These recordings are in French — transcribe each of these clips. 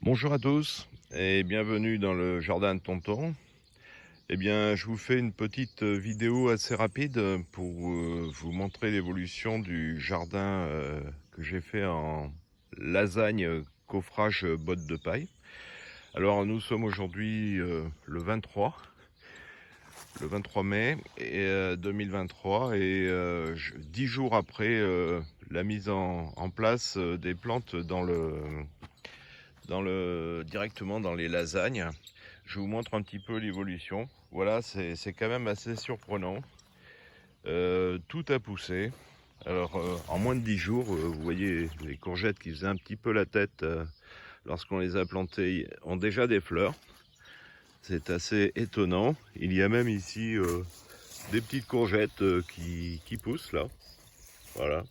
Bonjour à tous et bienvenue dans le jardin de Tonton. Eh bien, je vous fais une petite vidéo assez rapide pour vous montrer l'évolution du jardin que j'ai fait en lasagne coffrage botte de paille. Alors, nous sommes aujourd'hui le 23 mai 2023 et 10 jours après la mise en place des plantes directement dans les lasagnes. Je vous montre un petit peu l'évolution. Voilà, c'est quand même assez surprenant. Tout a poussé. Alors, en moins de 10 jours, vous voyez les courgettes qui faisaient un petit peu la tête lorsqu'on les a plantées ont déjà des fleurs. C'est assez étonnant. Il y a même ici des petites courgettes qui poussent là. Voilà.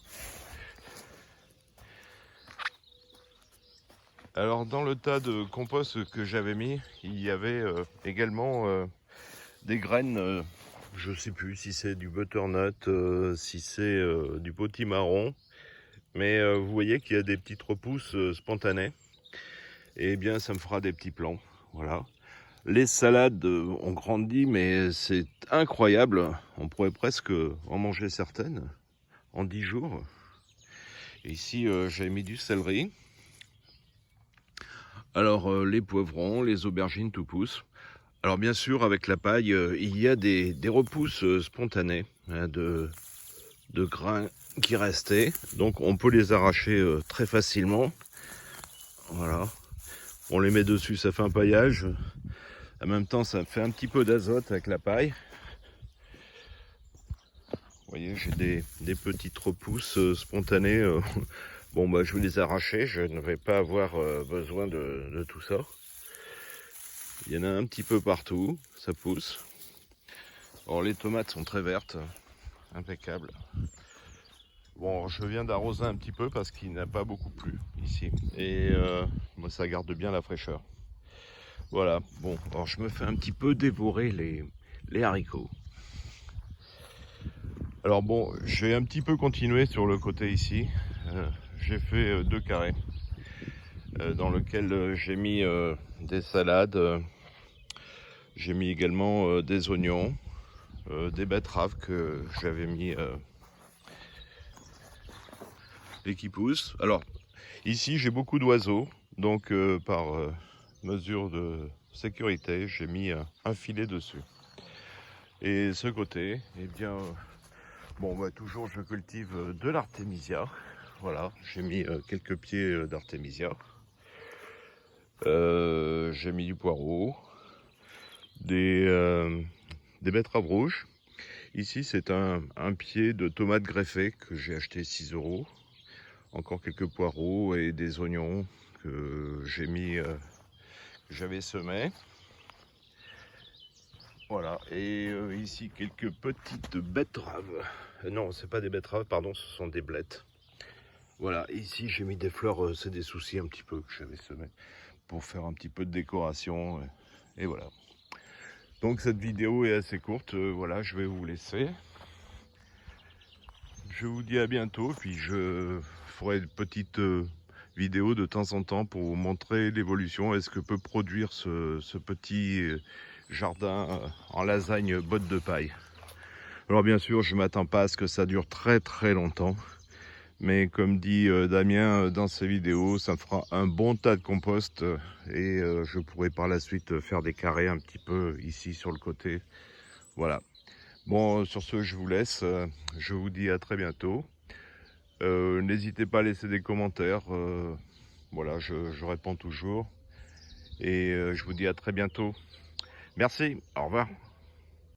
Alors, dans le tas de compost que j'avais mis, il y avait également des graines. Je ne sais plus si c'est du butternut, si c'est du potimarron. Mais vous voyez qu'il y a des petites repousses spontanées. Et bien, ça me fera des petits plants. Voilà. Les salades ont grandi, mais c'est incroyable. On pourrait presque en manger certaines en 10 jours. Et ici, j'ai mis du céleri. Alors, les poivrons, les aubergines, tout pousse. Alors, bien sûr, avec la paille, il y a des repousses spontanées hein, de grains qui restaient. Donc, on peut les arracher très facilement. Voilà. On les met dessus, ça fait un paillage. En même temps, ça fait un petit peu d'azote avec la paille. Vous voyez, j'ai des petites repousses spontanées. Bon, bah, je vais les arracher. Je ne vais pas avoir besoin de tout ça. Il y en a un petit peu partout. Ça pousse. Alors, les tomates sont très vertes. Impeccables. Bon, je viens d'arroser un petit peu parce qu'il n'a pas beaucoup plu ici. Et moi, ça garde bien la fraîcheur. Voilà. Bon, alors je me fais un petit peu dévorer les haricots. Alors bon, je vais un petit peu continuer sur le côté ici. J'ai fait 2 carrés dans lequel j'ai mis des salades. J'ai mis également des oignons, des betteraves que j'avais mis et qui poussent. Alors ici j'ai beaucoup d'oiseaux, donc par mesure de sécurité, j'ai mis un filet dessus. Et ce côté, eh bien, bon, bah, toujours je cultive de l'artémisia. Voilà, j'ai mis quelques pieds d'artémisia. J'ai mis du poireau, des betteraves rouges. Ici, c'est un pied de tomate greffée que j'ai acheté 6 €. Encore quelques poireaux et des oignons que j'ai mis, que j'avais semés. Voilà, et ici quelques petites betteraves. Non, c'est pas des betteraves, pardon, ce sont des blettes. Voilà, et ici j'ai mis des fleurs, c'est des soucis un petit peu que j'avais semés pour faire un petit peu de décoration. Et voilà. Donc cette vidéo est assez courte, voilà, je vais vous laisser. Je vous dis à bientôt, puis je ferai une petite vidéo de temps en temps pour vous montrer l'évolution et ce que peut produire ce petit jardin en lasagne botte de paille. Alors bien sûr, je ne m'attends pas à ce que ça dure très très longtemps. Mais comme dit Damien dans ses vidéos, ça me fera un bon tas de compost et je pourrai par la suite faire des carrés un petit peu ici sur le côté. Voilà. Bon, sur ce, je vous laisse. Je vous dis à très bientôt. N'hésitez pas à laisser des commentaires. Voilà, je réponds toujours. Et je vous dis à très bientôt. Merci, au revoir.